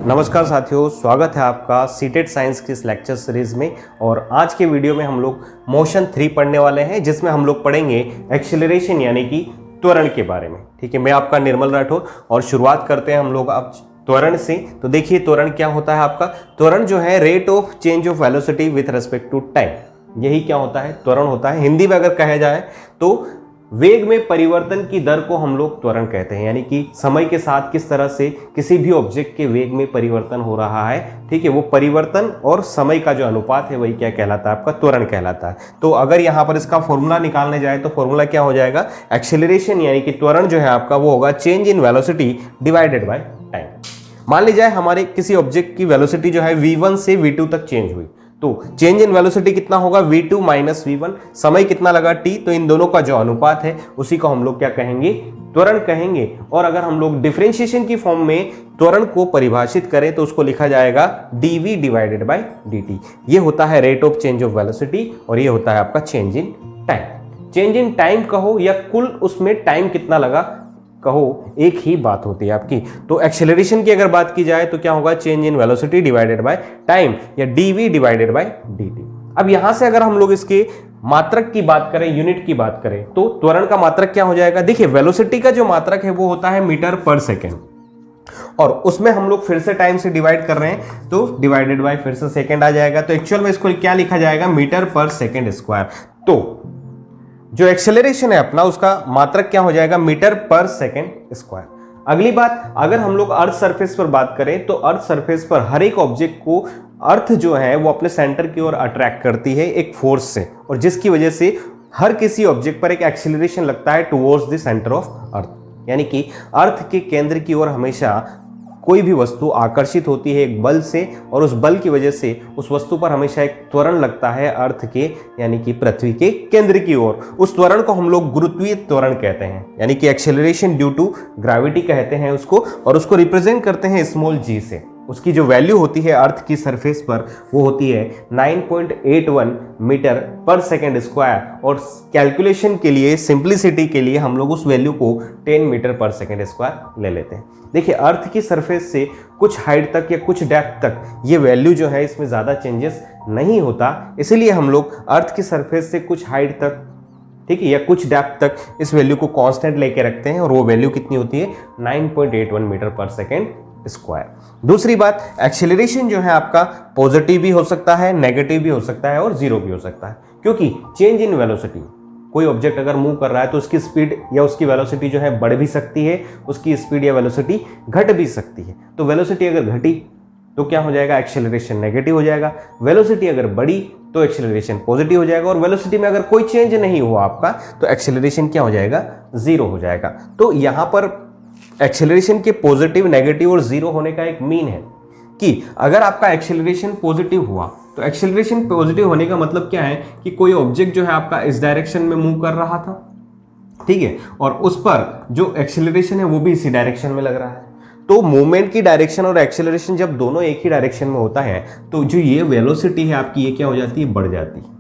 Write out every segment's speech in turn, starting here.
नमस्कार साथियों, स्वागत है आपका सीटेट साइंस की इस लेक्चर सीरीज में। और आज के वीडियो में हम लोग मोशन 3 पढ़ने वाले हैं, जिसमें हम लोग पढ़ेंगे एक्सेलरेशन यानी कि त्वरण के बारे में। ठीक है, मैं आपका निर्मल राठौर और शुरुआत करते हैं हम लोग अब त्वरण से। तो देखिए त्वरण क्या होता है आपका। त्वरण जो है rate of change of velocity with respect to time, यही क्या होता है, त्वरण होता है। हिंदी में अगर कहा जाए तो वेग में परिवर्तन की दर को हम लोग त्वरण कहते हैं, यानी कि समय के साथ किस तरह से किसी भी ऑब्जेक्ट के वेग में परिवर्तन हो रहा है। ठीक है, वो परिवर्तन और समय का जो अनुपात है वही क्या कहलाता है, आपका त्वरण कहलाता है। तो अगर यहाँ पर इसका फॉर्मूला निकालने जाए तो फॉर्मूला क्या हो जाएगा, एक्सेलरेशन यानी कि त्वरण जो है आपका वो होगा change in velocity divided by time. मान लीजिए हमारे किसी ऑब्जेक्ट की वेलोसिटी जो है v1 से v2 तक चेंज हुई, तो चेंज इन वेलोसिटी कितना होगा, v2 माइनस v1। समय कितना लगा, t। तो इन दोनों का जो अनुपात है उसी को हम लोग क्या कहेंगे, त्वरण कहेंगे। और अगर हम लोग डिफरेंशिएशन की फॉर्म में त्वरण को परिभाषित करें तो उसको लिखा जाएगा dv डिवाइडेड बाय dt। ये होता है rate of change of velocity और ये होता है आपका change in time. Change in time कहो या कुल उसमें टाइम कितना लगा कहो, एक ही बात होती है आपकी। तो एक्सेलरेशन की अगर बात की जाए तो क्या होगा, change in velocity divided by time या dv डिवाइडेड बाय dt। अब यहां से अगर हम लोग इसके मात्रक की बात करें, यूनिट की बात करें, तो त्वरण का मात्रक क्या हो जाएगा। देखिए वेलोसिटी का जो मात्रक है वो होता है मीटर पर सेकेंड, और उसमें हम लोग फिर से टाइम से डिवाइड कर रहे हैं तो डिवाइडेड बाय फिर से सेकेंड आ जाएगा। तो एक्चुअल में इसको क्या लिखा जाएगा, मीटर पर सेकेंड स्क्वायर। तो जो एक्सेलरेशन है अपना उसका मात्रक क्या हो जाएगा, मीटर पर सेकेंड स्क्वायर। अगली बात, अगर हम लोग अर्थ सरफेस पर बात करें तो अर्थ सरफेस पर हर एक ऑब्जेक्ट को अर्थ जो है वो अपने सेंटर की ओर अट्रैक्ट करती है एक फोर्स से, और जिसकी वजह से हर किसी ऑब्जेक्ट पर एक एक्सेलरेशन लगता है towards the centre of earth, यानी कि अर्थ के केंद्र की ओर हमेशा कोई भी वस्तु आकर्षित होती है एक बल से, और उस बल की वजह से उस वस्तु पर हमेशा एक त्वरण लगता है अर्थ के यानी कि पृथ्वी के केंद्र की ओर। उस त्वरण को हम लोग गुरुत्वीय त्वरण कहते हैं, यानी कि एक्सेलरेशन ड्यू टू ग्रेविटी कहते हैं उसको, और उसको रिप्रेजेंट करते हैं स्मॉल g से। उसकी जो वैल्यू होती है अर्थ की सरफेस पर वो होती है 9.81 मीटर पर सेकेंड स्क्वायर, और कैलकुलेशन के लिए, सिंप्लिसिटी के लिए हम लोग उस वैल्यू को 10 मीटर पर सेकेंड स्क्वायर ले लेते हैं। देखिए अर्थ की सरफेस से कुछ हाइट तक या कुछ डेप्थ तक ये वैल्यू जो है इसमें ज़्यादा चेंजेस नहीं होता, इसीलिए हम लोग अर्थ की सरफेस से कुछ हाइट तक, ठीक है, या कुछ डेप्थ तक इस वैल्यू को कांस्टेंट लेके रखते हैं, और वो वैल्यू कितनी होती है 9.81 मीटर पर सेकेंड स्क्वायर। दूसरी बात, एक्सेलरेशन जो है आपका पॉजिटिव भी हो सकता है, नेगेटिव भी हो सकता है और जीरो भी हो सकता है, क्योंकि चेंज इन वेलोसिटी, कोई ऑब्जेक्ट अगर मूव कर रहा है तो उसकी स्पीड या उसकी वेलोसिटी जो है बढ़ भी सकती है, उसकी स्पीड या वेलोसिटी घट भी सकती है। तो वेलोसिटी अगर घटी तो क्या हो जाएगा, एक्सेलरेशन नेगेटिव हो जाएगा। वेलोसिटी अगर बढ़ी तो एक्सेलरेशन पॉजिटिव हो जाएगा, और वेलोसिटी में अगर कोई चेंज नहीं हुआ आपका तो एक्सेलरेशन क्या हो जाएगा, जीरो हो जाएगा। तो यहाँ पर एक्सेलरेशन के पॉजिटिव, नेगेटिव और जीरो होने का एक मीन है कि अगर आपका एक्सेलरेशन पॉजिटिव हुआ तो एक्सेलरेशन पॉजिटिव होने का मतलब क्या है कि कोई ऑब्जेक्ट जो है आपका इस डायरेक्शन में मूव कर रहा था, ठीक है, और उस पर जो एक्सेलरेशन है वो भी इसी डायरेक्शन में लग रहा है। तो मूवमेंट की डायरेक्शन और एक्सेलरेशन जब दोनों एक ही डायरेक्शन में होता है तो जो ये वेलोसिटी है आपकी ये क्या हो जाती है, बढ़ जाती है।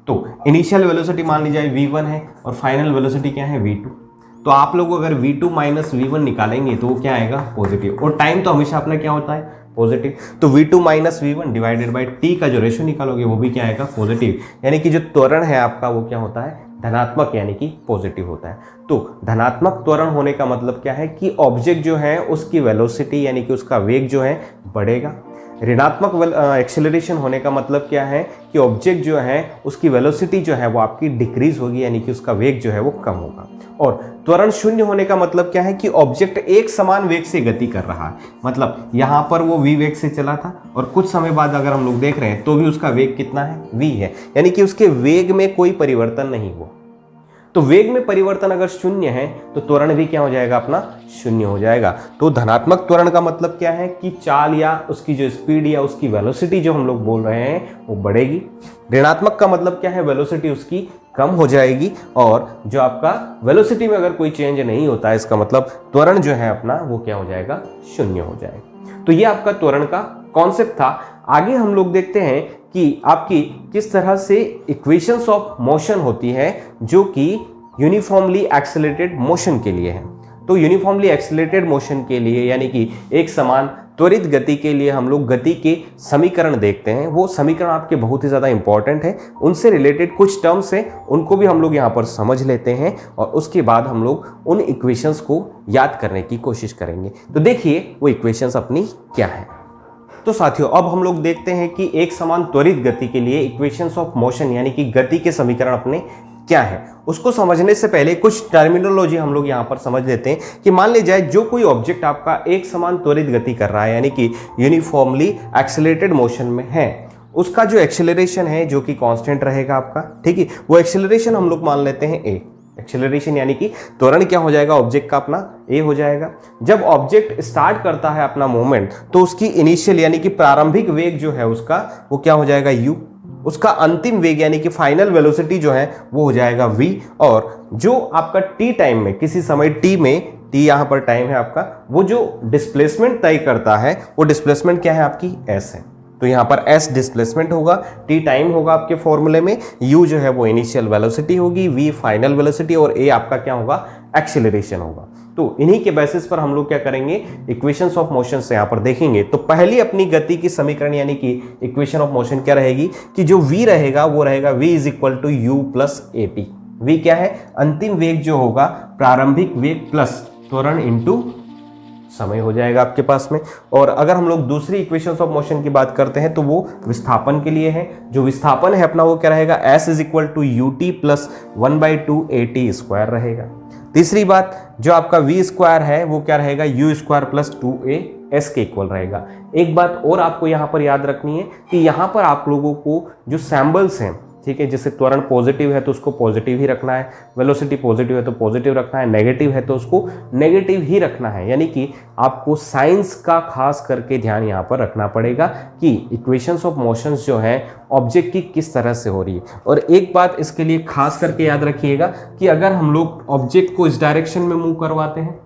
तो इनिशियल वेलोसिटी मान ली जाए v1 है और फाइनल वेलोसिटी क्या है, v2। तो आप लोग अगर v2 माइनस v1 निकालेंगे तो वो क्या आएगा, पॉजिटिव, और टाइम तो हमेशा अपना क्या होता है, पॉजिटिव। तो v2 minus v1 divided by t का जो रेशियो निकालोगे वो भी क्या आएगा, पॉजिटिव, यानी कि जो त्वरण है आपका वो क्या होता है, धनात्मक यानी कि पॉजिटिव होता है। तो धनात्मक त्वरण होने का मतलब क्या है कि ऑब्जेक्ट जो है उसकी वेलोसिटी यानी कि उसका वेग जो है बढ़ेगा। ऋणात्मक एक्सेलरेशन होने का मतलब क्या है कि ऑब्जेक्ट जो है उसकी वेलोसिटी जो है वो आपकी डिक्रीज होगी, यानी कि उसका वेग जो है वो कम होगा। और त्वरण शून्य होने का मतलब क्या है कि ऑब्जेक्ट एक समान वेग से गति कर रहा है, मतलब यहाँ पर वो v वेग से चला था और कुछ समय बाद अगर हम लोग देख रहे हैं तो भी उसका वेग कितना है, v है, यानी कि उसके वेग में कोई परिवर्तन नहीं हुआ। तो वेग में परिवर्तन अगर शून्य है तो त्वरण भी क्या हो जाएगा, अपना शून्य हो जाएगा। तो धनात्मक त्वरण का मतलब क्या है कि चाल या उसकी जो स्पीड या उसकी वेलोसिटी जो हम लोग बोल रहे हैं वो बढ़ेगी। ऋणात्मक का मतलब क्या है, वेलोसिटी उसकी कम हो जाएगी, और जो आपका वेलोसिटी में अगर कोई चेंज नहीं होता है इसका मतलब त्वरण जो है अपना वो क्या हो जाएगा, शून्य हो जाएगा। तो ये आपका त्वरण का कॉन्सेप्ट था। आगे हम लोग देखते हैं कि आपकी किस तरह से इक्वेशंस ऑफ मोशन होती है जो कि यूनिफॉर्मली एक्सेलरेटेड मोशन के लिए है। तो यूनिफॉर्मली एक्सेलरेटेड मोशन के लिए यानी कि एक समान त्वरित गति के लिए हम लोग गति के समीकरण देखते हैं। वो समीकरण आपके बहुत ही ज़्यादा इंपॉर्टेंट है, उनसे रिलेटेड कुछ टर्म्स हैं उनको भी हम लोग यहाँ पर समझ लेते हैं और उसके बाद हम लोग उन इक्वेशंस को याद करने की कोशिश करेंगे। तो देखिए वो इक्वेशंस अपनी क्या है। तो साथियों अब हम लोग देखते हैं कि एक समान त्वरित गति के लिए इक्वेशंस ऑफ मोशन यानी कि गति के समीकरण अपने क्या है। उसको समझने से पहले कुछ टर्मिनोलॉजी हम लोग यहाँ पर समझ लेते हैं कि मान लीजिए जो कोई ऑब्जेक्ट आपका एक समान त्वरित गति कर रहा है यानी कि यूनिफॉर्मली एक्सेलरेटेड मोशन में है, उसका जो एक्सेलरेशन है जो कि कांस्टेंट रहेगा आपका, ठीक है, वो एक्सेलरेशन हम लोग मान लेते हैं ए। एक्सेलरेशन यानी कि त्वरण क्या हो जाएगा ऑब्जेक्ट का अपना ए हो जाएगा। जब ऑब्जेक्ट स्टार्ट करता है अपना मूवमेंट तो उसकी इनिशियल यानी कि प्रारंभिक वेग जो है उसका वो क्या हो जाएगा यू, उसका अंतिम वेग यानी कि फाइनल वेलोसिटी जो है वो हो जाएगा v, और जो आपका t टाइम में किसी समय t में, t यहाँ पर टाइम है आपका, वो जो डिस्प्लेसमेंट तय करता है वो डिस्प्लेसमेंट क्या है आपकी s है। तो यहाँ पर s डिस्प्लेसमेंट होगा, t टाइम होगा आपके फॉर्मूले में, u जो है वो इनिशियल वेलोसिटी होगी, v फाइनल वेलोसिटी और a आपका क्या होगा एक्सेलरेशन होगा। तो इन्हीं के बेसिस पर हम लोग क्या करेंगे इक्वेशंस ऑफ मोशन से यहाँ पर देखेंगे। तो पहली अपनी गति की समीकरण यानी कि इक्वेशन ऑफ मोशन क्या रहेगी कि जो v रहेगा वो रहेगा v is equal to u plus a t. v क्या है अंतिम वेग जो होगा प्रारंभिक वेग प्लस त्वरण इंटू समय हो जाएगा आपके पास में। और अगर हम लोग दूसरी इक्वेशंस ऑफ मोशन की बात करते हैं तो वो विस्थापन के लिए है। जो विस्थापन है अपना वो क्या रहेगा s is equal to u t plus 1/2 a t square रहेगा। तीसरी बात जो आपका v स्क्वायर है वो क्या रहेगा u square plus 2a s के इक्वल रहेगा। एक बात और आपको यहाँ पर याद रखनी है कि यहाँ पर आप लोगों को जो सैम्बल्स हैं, ठीक है, जैसे त्वरण पॉजिटिव है तो उसको पॉजिटिव ही रखना है, वेलोसिटी पॉजिटिव है तो पॉजिटिव रखना है, नेगेटिव है तो उसको नेगेटिव ही रखना है। यानी कि आपको साइंस का खास करके ध्यान यहाँ पर रखना पड़ेगा कि इक्वेशंस ऑफ मोशंस जो है ऑब्जेक्ट की किस तरह से हो रही है। और एक बात इसके लिए खास करके याद रखिएगा कि अगर हम लोग ऑब्जेक्ट को इस डायरेक्शन में मूव करवाते हैं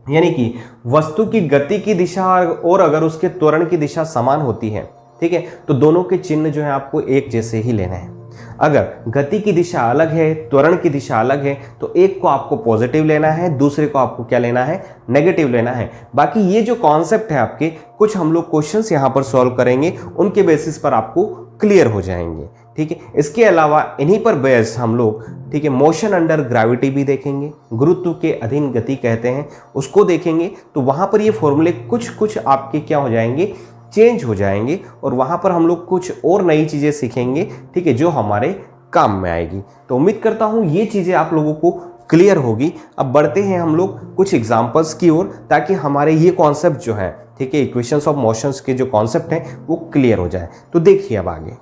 यानी कि वस्तु की गति की दिशा और अगर उसके त्वरण की दिशा समान होती है, ठीक है, तो दोनों के चिन्ह जो है आपको एक जैसे ही लेना है। अगर गति की दिशा अलग है, त्वरण की दिशा अलग है, तो एक को आपको पॉजिटिव लेना है, दूसरे को आपको क्या लेना है नेगेटिव लेना है। बाकी ये जो कॉन्सेप्ट है आपके कुछ हम लोग क्वेश्चंस यहाँ पर सॉल्व करेंगे, उनके बेसिस पर आपको क्लियर हो जाएंगे, ठीक है। इसके अलावा इन्हीं पर बेस्ड हम लोग, ठीक है, मोशन अंडर ग्रेविटी भी देखेंगे, गुरुत्व के अधीन गति कहते हैं उसको देखेंगे। तो वहाँ पर ये फॉर्मूले कुछ आपके क्या हो जाएंगे चेंज हो जाएंगे और वहाँ पर हम लोग कुछ और नई चीज़ें सीखेंगे, ठीक है, जो हमारे काम में आएगी। तो उम्मीद करता हूँ ये चीज़ें आप लोगों को क्लियर होगी। अब बढ़ते हैं हम लोग कुछ एग्जांपल्स की ओर ताकि हमारे ये कॉन्सेप्ट जो है, ठीक है, इक्वेशंस ऑफ मोशंस के जो कॉन्सेप्ट हैं वो क्लियर हो जाए। तो देखिए अब आगे।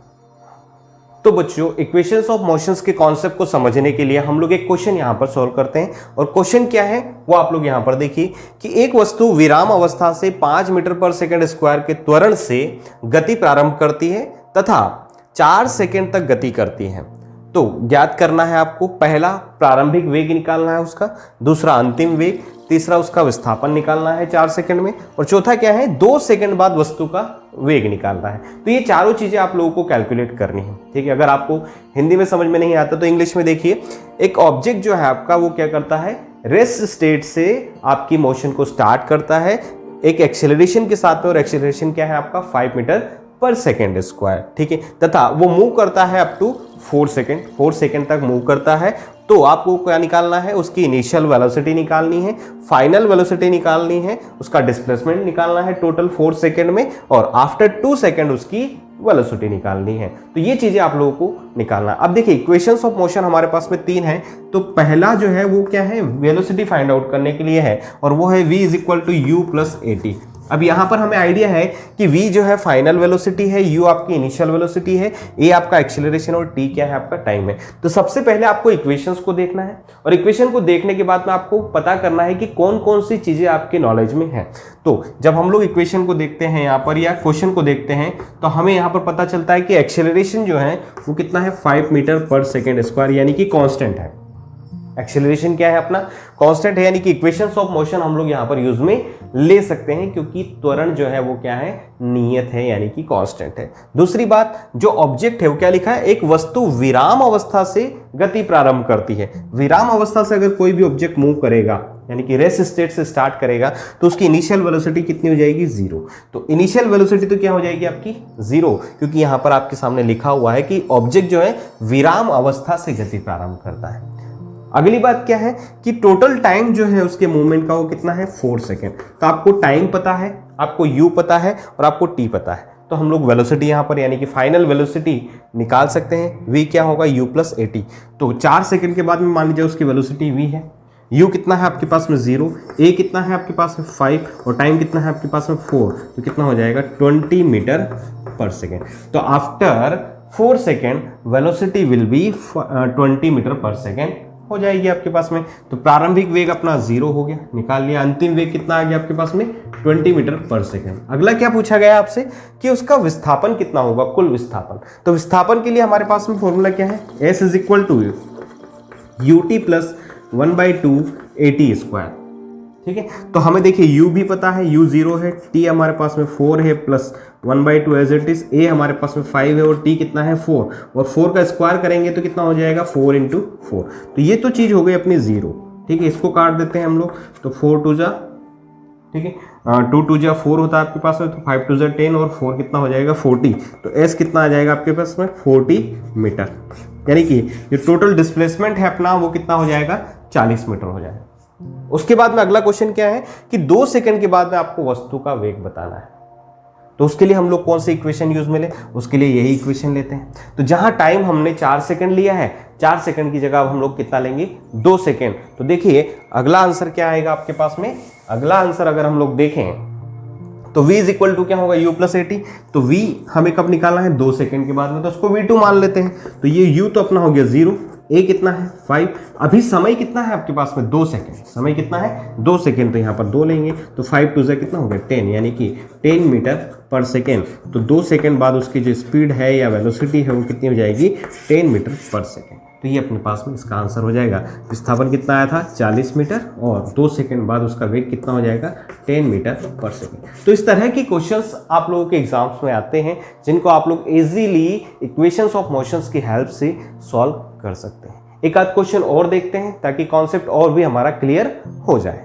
तो बच्चों इक्वेशंस ऑफ मोशंस के कॉन्सेप्ट को समझने के लिए हम लोग एक क्वेश्चन यहाँ पर सॉल्व करते हैं। और क्वेश्चन क्या है वो आप लोग यहाँ पर देखिए कि एक वस्तु विराम अवस्था से 5 मीटर पर सेकंड स्क्वायर के त्वरण से गति प्रारंभ करती है तथा 4 सेकंड तक गति करती है। तो ज्ञात करना है आपको, पहला प्रारंभिक वेग निकालना है उसका, दूसरा अंतिम वेग, तीसरा उसका विस्थापन निकालना है 4 सेकंड में, और चौथा क्या है 2 सेकंड बाद वस्तु का वेग निकालना है। तो ये चारों चीजें आप लोगों को कैलकुलेट करनी है, ठीक है। अगर आपको हिंदी में समझ में नहीं आता तो इंग्लिश में देखिए। एक ऑब्जेक्ट जो है आपका वो क्या करता है रेस्ट स्टेट से आपकी मोशन को स्टार्ट करता है एक एक्सेलरेशन के साथ में, और एक्सेलरेशन क्या है आपका 5 मीटर पर सेकेंड स्क्वायर, ठीक है, तथा वो मूव करता है अप टू 4 सेकेंड तक मूव करता है। तो आपको क्या निकालना है उसकी इनिशियल वेलोसिटी निकालनी है, फाइनल वेलोसिटी निकालनी है, उसका डिस्प्लेसमेंट निकालना है टोटल 4 सेकेंड में, और आफ्टर 2 सेकेंड उसकी वेलोसिटी निकालनी है। तो ये चीजें आप लोगों को निकालना। अब देखिए इक्वेशंस ऑफ मोशन हमारे पास में 3 है। तो पहला जो है वो क्या है वेलोसिटी फाइंड आउट करने के लिए है और वो है v is equal to u plus a t. अब यहाँ पर हमें आइडिया है कि v जो है फाइनल वेलोसिटी है, u आपकी इनिशियल वेलोसिटी है, a आपका एक्सेलरेशन और t क्या है आपका टाइम है। तो सबसे पहले आपको इक्वेशंस को देखना है और इक्वेशन को देखने के बाद में आपको पता करना है कि कौन कौन सी चीजें आपके नॉलेज में है। तो जब हम लोग इक्वेशन को देखते हैं यहाँ पर या क्वेश्चन को देखते हैं तो हमें यहाँ पर पता चलता है कि एक्सेलरेशन जो है वो कितना है 5 मीटर पर सेकेंड स्क्वायर यानी कि कांस्टेंट है। एक्सेलरेशन क्या है अपना कांस्टेंट है, यानी कि इक्वेशंस ऑफ मोशन हम लोग यहाँ पर यूज में ले सकते हैं क्योंकि त्वरण जो है वो क्या है नियत है यानी कि कांस्टेंट है। दूसरी बात जो ऑब्जेक्ट है वो क्या लिखा है एक वस्तु विराम अवस्था से गति प्रारंभ करती है। विराम अवस्था से अगर कोई भी ऑब्जेक्ट मूव करेगा यानी कि रेस्ट स्टेट से स्टार्ट करेगा तो उसकी इनिशियल वेलोसिटी कितनी हो जाएगी 0। तो इनिशियल वेलोसिटी तो क्या हो जाएगी आपकी 0, क्योंकि यहाँ पर आपके सामने लिखा हुआ है कि ऑब्जेक्ट जो है विराम अवस्था से गति प्रारंभ करता है। अगली बात क्या है कि टोटल टाइम जो है उसके मूवमेंट का वो कितना है 4 सेकेंड। तो आपको टाइम पता है, आपको u पता है और आपको t पता है, तो हम लोग वेलोसिटी यहाँ पर यानी कि फाइनल वेलोसिटी निकाल सकते हैं। v क्या होगा u प्लस at। तो 4 सेकंड के बाद में मान लीजिए उसकी वेलोसिटी v है, u कितना है आपके पास में 0, a कितना है आपके पास में 5 और टाइम कितना है आपके पास में 4, तो कितना हो जाएगा 20 मीटर पर सेकेंड। तो after 4 second velocity will be 20 metre per second हो जाएगी आपके पास में। तो प्रारंभिक वेग अपना 0 हो गया, निकाल लिया। अंतिम वेग कितना आ गया आपके पास में 20 मीटर पर सेकेंड। अगला क्या पूछा गया आपसे कि उसका विस्थापन कितना होगा, कुल विस्थापन। तो विस्थापन के लिए हमारे पास में फॉर्मूला क्या है, s is equal to ut plus 1/2 at square. ठीक है, तो हमें देखिए u भी पता है, u 0 है, t हमारे पास में 4 है plus 1/2 as it is, a हमारे पास में 5 है और t कितना है 4, और 4 का स्क्वायर करेंगे तो कितना हो जाएगा 4 इंटू 4। तो ये तो चीज़ हो गई अपनी 0। ठीक है, इसको काट देते हैं हम लोग, तो 4 टू जा, ठीक है 2 टू जा 4 होता है आपके पास में, तो 5 टू जा 10 और 4 कितना हो जाएगा 40। तो s कितना आ जाएगा आपके पास में 40 मीटर, यानी कि जो टोटल डिस्प्लेसमेंट है अपना वो कितना हो जाएगा 40 मीटर हो जाएगा। उसके बाद में अगला क्वेश्चन क्या है कि 2 सेकंड के बाद में आपको वस्तु का वेग बताना है। तो उसके लिए हम लोग कौन सी इक्वेशन यूज में ले, उसके लिए यही इक्वेशन लेते हैं। तो जहां टाइम हमने 4 सेकंड लिया है, 4 सेकंड की जगह अब हम लोग कितना लेंगे 2 सेकंड। तो देखिए अगला आंसर क्या आएगा आपके पास में, अगला आंसर अगर हम लोग देखें तो v इज इक्वल टू क्या होगा u प्लस at। तो v हमें कब निकालना है 2 सेकंड के बाद में, तो उसको v2 मान लेते हैं। तो ये u तो अपना हो गया 0, a कितना है 5, अभी समय कितना है आपके पास में 2 सेकंड, समय कितना है 2 सेकंड, तो यहाँ पर 2 लेंगे तो 5 टू कितना हो गया 10, यानी कि 10 मीटर पर सेकेंड। तो 2 सेकंड बाद उसकी जो स्पीड है या वेलोसिटी है वो कितनी हो जाएगी 10 मीटर पर सेकेंड। तो ये अपने पास में इसका आंसर हो जाएगा। विस्थापन कितना आया था 40 मीटर और 2 सेकंड बाद उसका वेग कितना हो जाएगा 10 मीटर पर सेकंड। तो इस तरह की क्वेश्चंस आप लोगों के एग्जाम्स में आते हैं जिनको आप लोग इजीली इक्वेशंस ऑफ मोशंस की हेल्प से सॉल्व कर सकते हैं। एक आध क्वेश्चन और देखते हैं ताकि कॉन्सेप्ट और भी हमारा क्लियर हो जाए।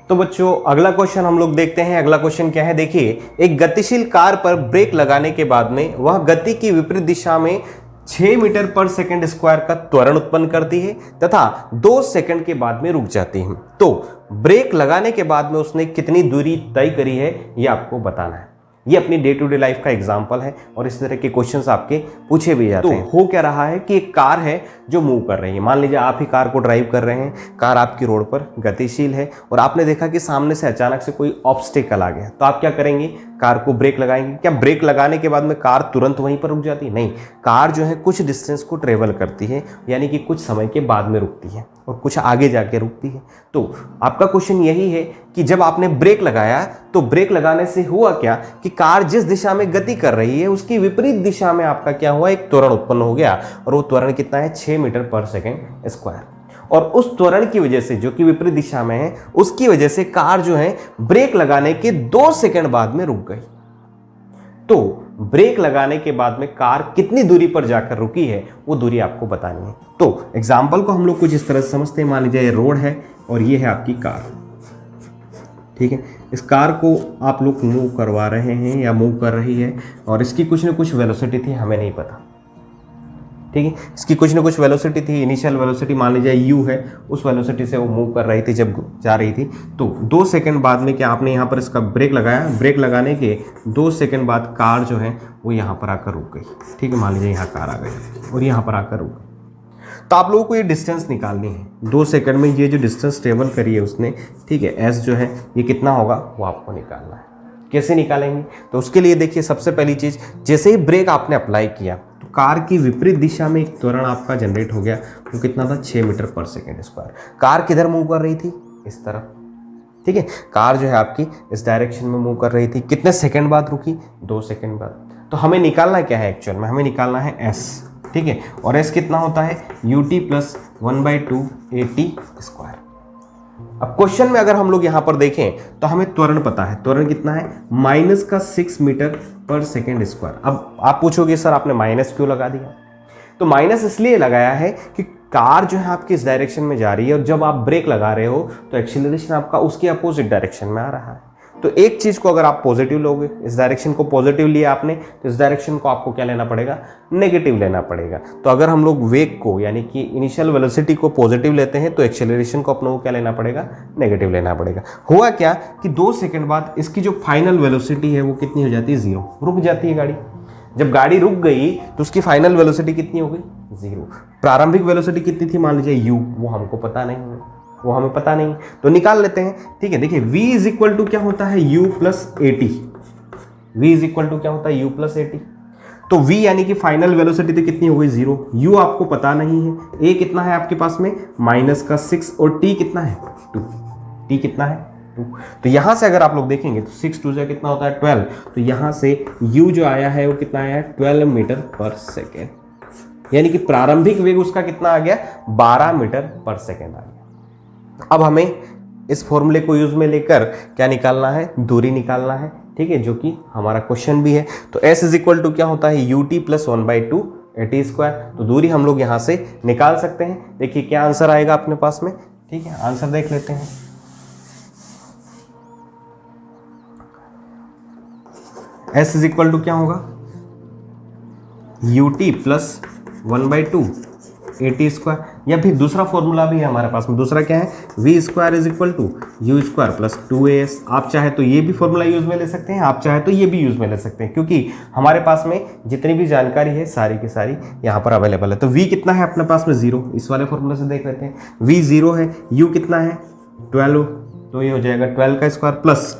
तो बच्चों अगला क्वेश्चन हम लोग देखते हैं। अगला क्वेश्चन क्या है, देखिए एक गतिशील कार पर ब्रेक लगाने के बाद में वह गति की विपरीत दिशा में 6 मीटर पर सेकंड स्क्वायर का त्वरण उत्पन्न करती है तथा 2 सेकंड के बाद में रुक जाती है। तो ब्रेक लगाने के बाद में उसने कितनी दूरी तय करी है ये आपको बताना है। ये अपनी डे टू डे लाइफ का एग्जाम्पल है और इस तरह के क्वेश्चंस आपके पूछे भी जाते हैं। हो क्या रहा है कि एक कार है जो मूव कर रही है, मान लीजिए आप ही कार को ड्राइव कर रहे हैं, कार आपकी रोड पर गतिशील है और आपने देखा कि सामने से अचानक से कोई ऑब्स्टेकल आ गया, तो आप क्या करेंगे, कार को ब्रेक लगाएंगे। क्या ब्रेक लगाने के बाद में कार तुरंत वहीं पर रुक जाती है? नहीं, कार जो है कुछ डिस्टेंस को ट्रेवल करती है, यानी कि कुछ समय के बाद में रुकती है और कुछ आगे जाके रुकती है। तो आपका क्वेश्चन यही है कि जब आपने ब्रेक लगाया तो ब्रेक लगाने से हुआ क्या कि कार जिस दिशा में गति कर रही है उसकी विपरीत दिशा में आपका क्या हुआ, एक त्वरण उत्पन्न हो गया और वो त्वरण कितना है 6 मीटर पर सेकेंड स्क्वायर। और उस त्वरण की वजह से जो कि विपरीत दिशा में है उसकी वजह से कार जो है ब्रेक लगाने के 2 सेकंड बाद में रुक गई। तो ब्रेक लगाने के बाद में कार कितनी दूरी पर जाकर रुकी है वो दूरी आपको बतानी है। तो एग्जाम्पल को हम लोग कुछ इस तरह से समझते हैं। मान लीजिए ये रोड है और ये है आपकी कार, ठीक है। इस कार को आप लोग मूव करवा रहे हैं या मूव कर रही है और इसकी कुछ न कुछ वेलोसिटी थी, हमें नहीं पता, ठीक है। इसकी कुछ न कुछ वेलोसिटी थी, इनिशियल वेलोसिटी मान लीजिए u है, उस वेलोसिटी से वो मूव कर रही थी जब जा रही थी। तो 2 सेकंड बाद में क्या आपने यहाँ पर इसका ब्रेक लगाया, ब्रेक लगाने के 2 सेकंड बाद कार जो है वो यहाँ पर आकर रुक गई, ठीक है। मान लीजिए यहाँ कार आ गई और यहाँ पर आकर रुक गई। तो आप लोगों को ये डिस्टेंस निकालनी है 2 सेकंड में, ये जो डिस्टेंस ट्रेवल करी है उसने, ठीक है। s जो है ये कितना होगा वो आपको निकालना है। कैसे निकालेंगे, तो उसके लिए देखिए सबसे पहली चीज़, जैसे ही ब्रेक आपने अप्लाई किया तो कार की विपरीत दिशा में एक त्वरण आपका जनरेट हो गया, वो कितना था 6 metre per second square. Car किधर मूव कर रही थी, इस तरफ, ठीक है। कार जो है आपकी इस डायरेक्शन में मूव कर रही थी। कितने सेकंड बाद रुकी, 2 सेकंड बाद। तो हमें निकालना क्या है एक्चुअल में, हमें निकालना है s, ठीक है। और s कितना होता है ut प्लस 1/2 at स्क्वायर। अब क्वेश्चन में अगर हम लोग यहाँ पर देखें तो हमें त्वरण पता है, त्वरण कितना है -6 मीटर पर सेकेंड स्क्वायर। अब आप पूछोगे सर आपने माइनस क्यों लगा दिया, तो माइनस इसलिए लगाया है कि कार जो है आपकी इस डायरेक्शन में जा रही है और जब आप ब्रेक लगा रहे हो तो एक्सीलरेशन आपका उसके अपोजिट डायरेक्शन में आ रहा है। तो एक चीज़ को अगर आप पॉजिटिव लोगे, इस डायरेक्शन को पॉजिटिव लिया आपने, तो इस डायरेक्शन को आपको क्या लेना पड़ेगा, नेगेटिव लेना पड़ेगा। तो अगर हम लोग वेग को यानी कि इनिशियल वेलोसिटी को पॉजिटिव लेते हैं तो एक्सेलरेशन को अपने को क्या लेना पड़ेगा, नेगेटिव लेना पड़ेगा। हुआ क्या कि 2 सेकंड बाद इसकी जो फाइनल वेलोसिटी है वो कितनी हो जाती है, 0, रुक जाती है गाड़ी। जब गाड़ी रुक गई तो उसकी फाइनल वेलोसिटी कितनी हो गई, 0। प्रारंभिक वेलोसिटी कितनी थी, मान लीजिए u, वो हमको पता नहीं है, वो हमें पता नहीं, तो निकाल लेते हैं। ठीक है, देखिए v इज इक्वल टू क्या होता है, u plus AT। v is equal to क्या होता है, u प्लस AT। तो v यानी कि फाइनल वेलोसिटी तो कितनी हो गई, 0। u आपको पता नहीं है, a कितना है आपके पास में -6 और t कितना है, 2। t कितना है, 2। तो यहां से अगर आप लोग देखेंगे तो 6 2 से कितना होता है, 12। तो यहां से u जो आया है वो कितना आया है, 12 मीटर पर सेकेंड, यानी कि प्रारंभिक वेग उसका कितना आ गया, 12 मीटर पर सेकेंड आ गया। अब हमें इस फॉर्मूले को यूज में लेकर क्या निकालना है, दूरी निकालना है। ठीक है, जो कि हमारा क्वेश्चन भी है। तो s इज इक्वल टू क्या होता है, ut प्लस 1/2 AT²। तो दूरी हम लोग यहां से निकाल सकते हैं। देखिए क्या आंसर आएगा अपने पास में। ठीक है, आंसर देख लेते हैं। s इज इक्वल टू क्या होगा, ut प्लस 1/2 AT²। या फिर दूसरा फॉर्मूला भी है हमारे पास में, दूसरा क्या है, v² is equal to u² plus 2as। आप चाहे तो ये भी फॉर्मूला यूज में ले सकते हैं, आप चाहे तो ये भी यूज में ले सकते हैं, क्योंकि हमारे पास में जितनी भी जानकारी है सारी की सारी यहाँ पर अवेलेबल है। तो v कितना है अपने पास में, 0। इस वाले फॉर्मूले से देख लेते हैं, v 0 है, u कितना है 12, तो ये हो जाएगा 12 का स्क्वायर प्लस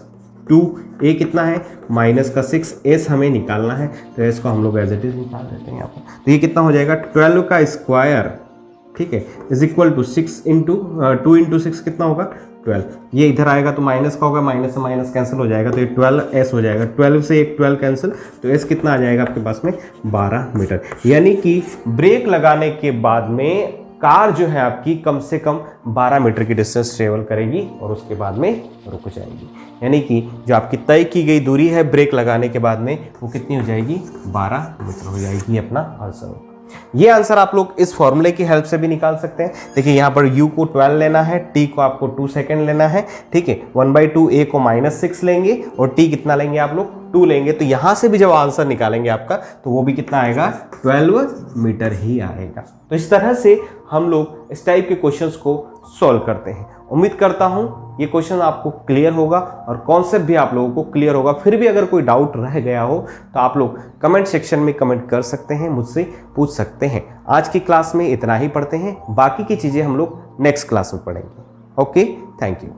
2, a कितना है -6, s हमें निकालना है, तो s को हम लोग एज इट इज निकाल देते हैं यहाँ पर। तो ये कितना हो जाएगा, 12 का स्क्वायर, ठीक है, is equal to 6 into 2 into 6 कितना होगा, 12। ये इधर आएगा तो माइनस का होगा, माइनस से माइनस कैंसिल हो जाएगा, तो ये 12s हो जाएगा। 12 से एक 12 कैंसिल, तो s कितना आ जाएगा आपके पास में, 12 मीटर। यानी कि ब्रेक लगाने के बाद में कार जो है आपकी कम से कम 12 मीटर की डिस्टेंस ट्रेवल करेगी और उसके बाद में रुक जाएगी। यानी कि जो आपकी तय की गई दूरी है ब्रेक लगाने के बाद में, वो कितनी हो जाएगी, 12 मीटर हो जाएगी अपना आंसर। ये आंसर आप लोग इस फॉर्मूले की हेल्प से भी निकाल सकते हैं। देखिए यहाँ पर u को 12 लेना है, t को आपको 2 सेकेंड लेना है, ठीक है, 1/2 a को -6 लेंगे और t कितना लेंगे आप लोग, 2 लेंगे। तो यहाँ से भी जब आंसर निकालेंगे आपका, तो वो भी कितना आएगा, 12 मीटर ही आएगा। तो इस तरह से हम लोग इस टाइप के क्वेश्चंस को सॉल्व करते हैं। उम्मीद करता हूँ ये क्वेश्चन आपको क्लियर होगा और कॉन्सेप्ट भी आप लोगों को क्लियर होगा। फिर भी अगर कोई डाउट रह गया हो तो आप लोग कमेंट सेक्शन में कमेंट कर सकते हैं, मुझसे पूछ सकते हैं। आज की क्लास में इतना ही पढ़ते हैं, बाकी की चीज़ें हम लोग नेक्स्ट क्लास में पढ़ेंगे। Okay, thank you.